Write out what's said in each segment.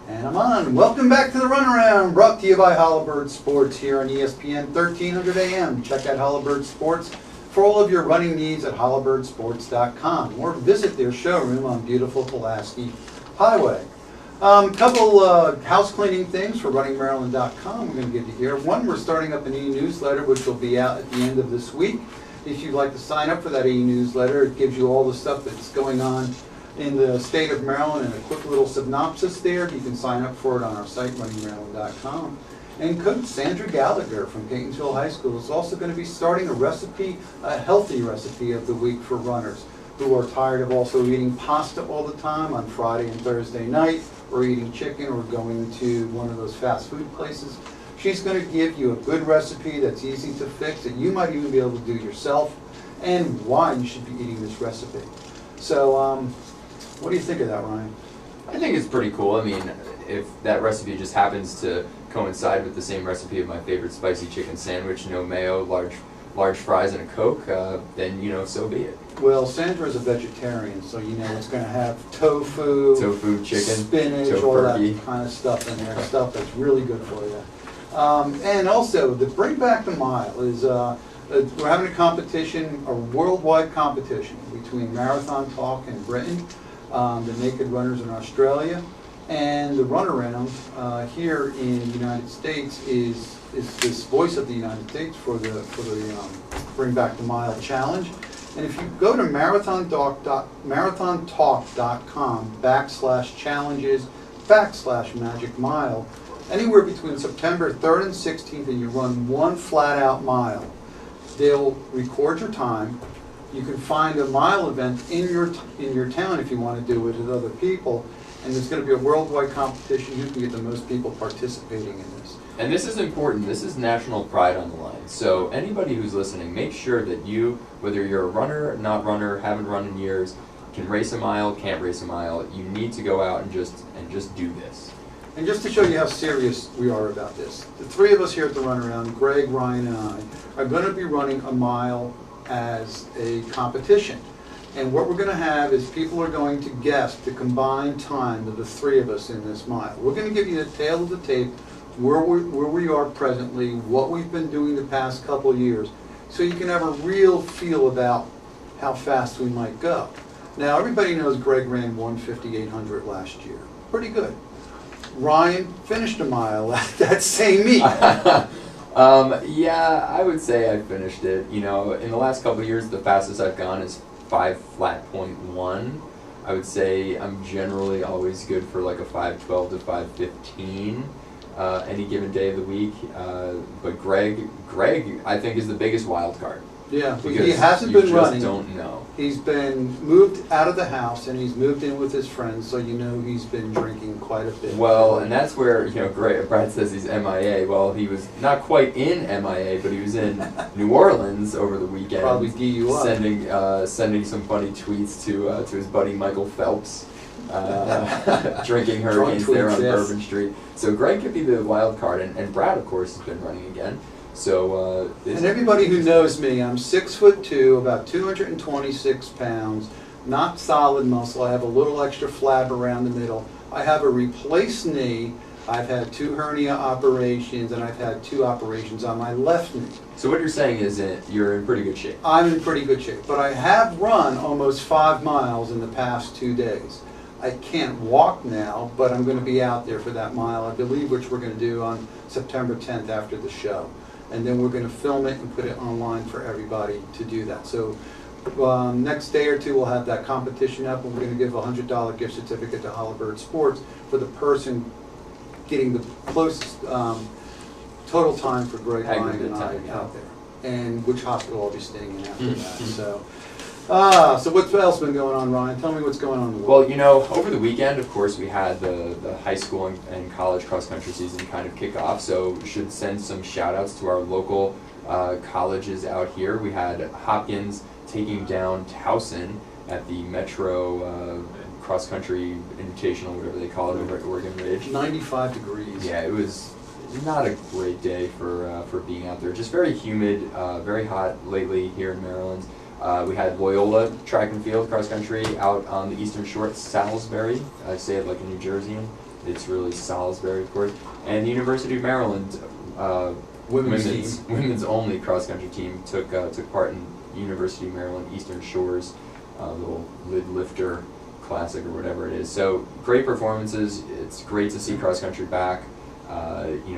And I'm on. Welcome back to the Runaround, brought to you by Hollabird Sports here on ESPN 1300 AM. Check out Hollabird Sports for all of your running needs at hollibirdsports.com or visit their showroom on beautiful Pulaski Highway. Couple house cleaning things for runningmaryland.com we're going to give you here. One, we're starting up an e-newsletter which will be out at the end of this week. If you'd like to sign up for that e-newsletter, it gives you all the stuff that's going on in the state of Maryland and a quick little synopsis there. You can sign up for it on our site, runningmaryland.com. And Coach Sandra Gallagher from Catonsville High School is also going to be starting a healthy recipe of the week for runners who are tired of also eating pasta all the time on Friday and Thursday night, or eating chicken, or going to one of those fast food places. She's going to give you a good recipe that's easy to fix, that you might even be able to do yourself, and why you should be eating this recipe. So, what do you think of that, Ryan? I think it's pretty cool. I mean, if that recipe just happens to coincide with the same recipe of my favorite spicy chicken sandwich, no mayo, large fries, and a Coke, then, so be it. Well, Sandra's a vegetarian, so it's going to have tofu, chicken, spinach, all that kind of stuff in there, stuff that's really good for you. And also, the Bring Back the Mile is, we're having a competition, a worldwide competition between Marathon Talk in Britain, the Naked Runners in Australia, and the Runaround here in the United States is this Voice of the United States for the Bring Back the Mile challenge. And if you go to marathontalk.com/challenges/magic mile, anywhere between September 3rd and 16th, and you run one flat-out mile, they'll record your time. You can find a mile event in your town if you want to do it with other people, and there's going to be a worldwide competition. You can get the most people participating in this. And this is important. This is national pride on the line. So anybody who's listening, make sure that you, whether you're a runner, not runner, haven't run in years, can race a mile, can't race a mile, you need to go out and just do this. And just to show you how serious we are about this, the three of us here at the Runaround, Greg, Ryan, and I, are going to be running a mile as a competition. And what we're going to have is people are going to guess the combined time of the three of us in this mile. We're going to give you the tale of the tape, where we are presently, what we've been doing the past couple of years, so you can have a real feel about how fast we might go. Now, everybody knows Greg ran 1:58.00 last year. Pretty good. Ryan finished a mile at that same meet. Yeah, I would say I finished it. In the last couple of years, the fastest I've gone is 5:01. I would say I'm generally always good for like a 5:12 to 5:15 any given day of the week. But Greg, I think, is the biggest wild card. Yeah, he hasn't been running. You just don't know. He's been moved out of the house and he's moved in with his friends, so he's been drinking quite a bit. Well, and that's where Brad says he's MIA. Well, he was not quite in MIA, but he was in New Orleans over the weekend. Probably DUI. Sending some funny tweets to his buddy Michael Phelps, drinking hurricanes there on Bourbon Street. So Greg could be the wild card, and Brad, of course, has been running again. So, and everybody who knows me, I'm 6'2", about 226 pounds, not solid muscle. I have a little extra flab around the middle. I have a replaced knee. I've had 2 hernia operations, and I've had 2 operations on my left knee. So what you're saying is that you're in pretty good shape. I'm in pretty good shape, but I have run almost 5 miles in the past 2 days. I can't walk now, but I'm going to be out there for that mile, I believe, which we're going to do on September 10th after the show. And then we're going to film it and put it online for everybody to do that. So next day or two we'll have that competition up, and we're going to give a $100 gift certificate to Hollabird Sports for the person getting the closest total time for Greg, Ryan, and I out there, and which hospital I'll be staying in after that. So what's else been going on, Ryan? Tell me what's going on in the world. Well, over the weekend, of course, we had the high school and college cross-country season kind of kick off, so we should send some shout-outs to our local colleges out here. We had Hopkins taking down Towson at the Metro cross-country invitational, whatever they call it, over at Oregon Ridge. 95 degrees. Yeah, it was not a great day for being out there. Just very humid, very hot lately here in Maryland. We had Loyola track and field cross country out on the Eastern Shore at Salisbury. I say it like a New Jerseyan. it's really Salisbury, of course. And the University of Maryland women's only cross country team took part in University of Maryland Eastern Shores little lid lifter classic or whatever it is. So great performances. It's great to see cross country back.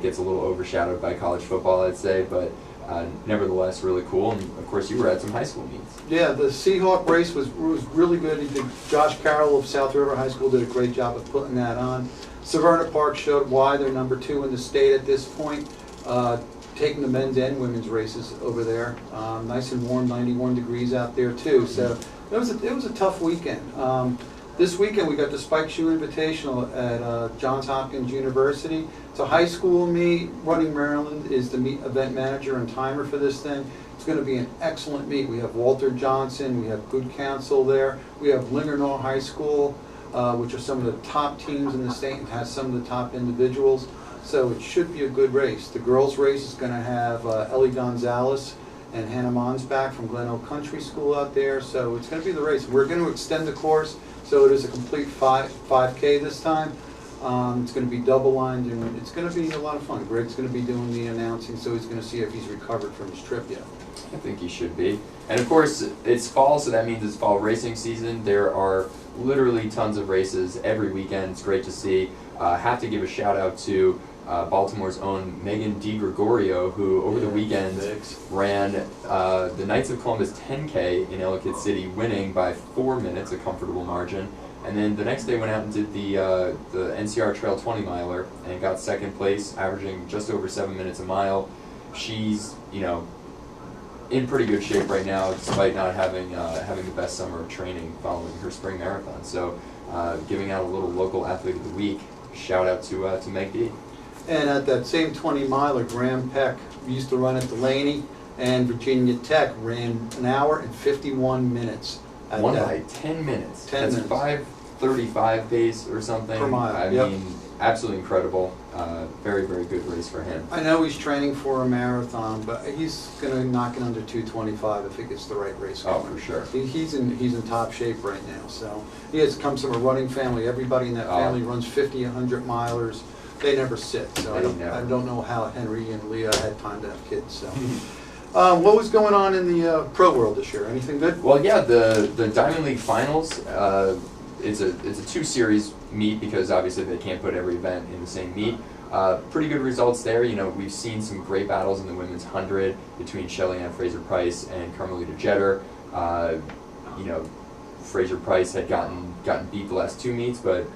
Gets a little overshadowed by college football, I'd say, but nevertheless really cool. And of course, you were at some high school meets. Yeah, the Seahawk race was really good. Josh Carroll of South River High School did a great job of putting that on. Severna Park showed why they're number 2 in the state at this point, taking the men's and women's races over there. Nice and warm, 91 degrees out there too. So it was a tough weekend. This weekend we got the Spike Shoe Invitational at Johns Hopkins University. It's a high school meet. Running Maryland is the meet event manager and timer for this thing. It's going to be an excellent meet. We have Walter Johnson, we have good counsel there. We have Lingernaw High School, which are some of the top teams in the state and has some of the top individuals. So it should be a good race. The girls' race is going to have Ellie Gonzalez and Hannah Monsbach from Glen Oak Country School out there. So it's going to be the race. We're going to extend the course, so it is a complete 5K this time. It's going to be double lined, and it's going to be a lot of fun. Greg's going to be doing the announcing, so he's going to see if he's recovered from his trip yet. I think he should be. And of course, it's fall, so that means it's fall racing season. There are literally tons of races every weekend. It's great to see. Have to give a shout out to Baltimore's own Megan DiGregorio, who over the weekend ran the Knights of Columbus 10K in Ellicott City, winning by 4 minutes, a comfortable margin. And then the next day went out and did the NCR Trail 20 miler and got second place, averaging just over 7 minutes a mile. She's, in pretty good shape right now, despite not having the best summer of training following her spring marathon. So, giving out a little local athlete of the week. Shout out to Meg D. And at that same 20 miler, Graham Peck used to run at Delaney, and Virginia Tech ran an hour and 51 minutes. Won by 10 minutes. 10 That's minutes. 5:35 pace or something. Per mile, I mean, absolutely incredible. Very, very good race for him. I know he's training for a marathon, but he's going to knock it under 225 if he gets the right race going. Oh, for sure. He's in top shape right now. So he comes from a running family. Everybody in that family runs 50, 100 milers. They never sit. So I don't know how Henry and Leah had time to have kids. So. What was going on in the pro world this year? Anything good? Well, yeah, the Diamond League Finals. It's a 2-series meet because obviously they can't put every event in the same meet. Pretty good results there. We've seen some great battles in the women's 100 between Shelly Ann Fraser-Price and Carmelita Jeter. Fraser-Price had gotten beat the last 2 meets, but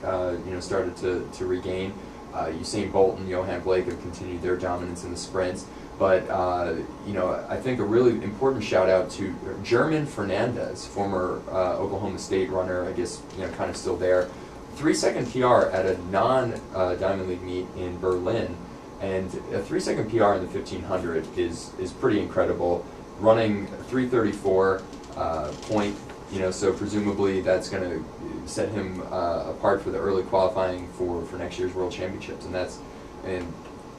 started to regain. Usain Bolt and Johan Blake have continued their dominance in the sprints. But, I think a really important shout out to German Fernandez, former Oklahoma State runner, I guess, kind of still there. 3-second PR at a non-Diamond League meet in Berlin. And a 3-second PR in the 1500 is pretty incredible. Running 3:34 point, so presumably that's going to set him apart for the early qualifying for next year's World Championships. And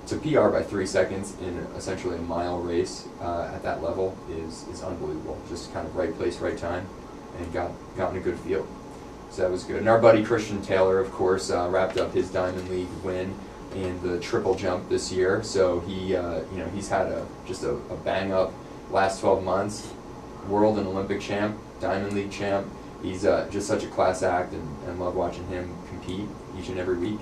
to PR by 3 seconds in essentially a mile race at that level is unbelievable. Just kind of right place, right time, and got in a good field. So that was good. And our buddy Christian Taylor, of course, wrapped up his Diamond League win in the triple jump this year. So he's had just a bang up last 12 months. World and Olympic champ, Diamond League champ. He's just such a class act, and love watching him compete each and every week.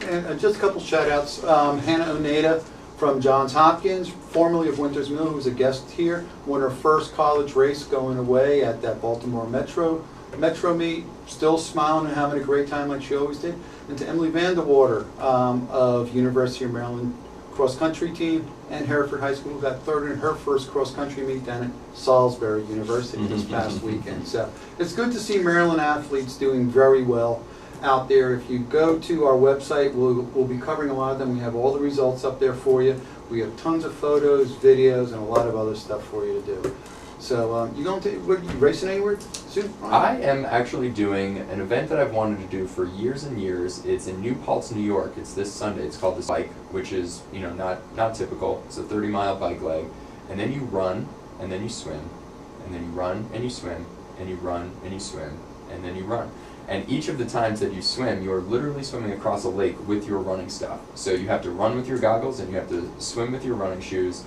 And just a couple shout outs. Hannah Oneda from Johns Hopkins, formerly of Winters Mill, who was a guest here, won her first college race going away at that Baltimore Metro meet, still smiling and having a great time like she always did. And to Emily Vanderwater of University of Maryland cross country team, and Hereford High School, got third in her first cross country meet down at Salisbury University this past weekend. So it's good to see Maryland athletes doing very well out there. If you go to our website, we'll be covering a lot of them. We have all the results up there for you. We have tons of photos, videos, and a lot of other stuff for you to do. So you racing anywhere soon? I am actually doing an event that I've wanted to do for years and years. It's in New Paltz, New York. It's this Sunday. It's called the Bike, which is not typical. It's a 30-mile bike leg, and then you run, and then you swim, and then you run and you swim, and you run and you swim, and then you run. And each of the times that you swim, you are literally swimming across a lake with your running stuff. So you have to run with your goggles and you have to swim with your running shoes.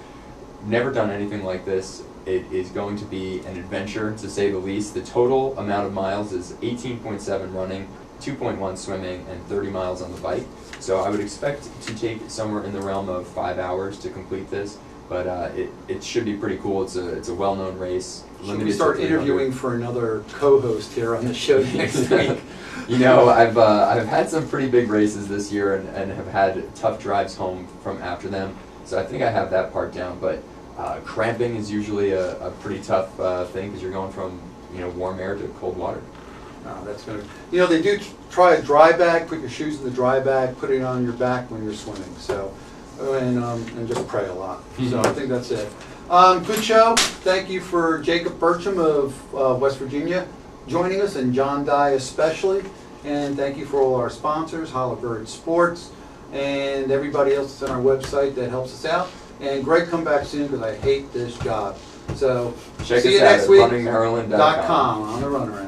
Never done anything like this. It is going to be an adventure, to say the least. The total amount of miles is 18.7 running, 2.1 swimming, and 30 miles on the bike. So I would expect to take somewhere in the realm of 5 hours to complete this, but it should be pretty cool. It's a well-known race. Should we start interviewing for another co-host here on the show next week? You know, I've had some pretty big races this year and have had tough drives home from after them, so I think I have that part down. But cramping is usually a pretty tough thing, because you're going from, you know, warm air to cold water. Oh, that's good. You know, they do try a dry bag. Put your shoes in the dry bag. Put it on your back when you're swimming. So, and just pray a lot. So I think that's it. Good show. Thank you for Jacob Burcham of West Virginia joining us, and John Dye especially. And thank you for all our sponsors, Holabird Sports, and everybody else that's on our website that helps us out. And Greg, come back soon, because I hate this job. So Check see us you out next at week. runningmaryland.com .com on the Runaround.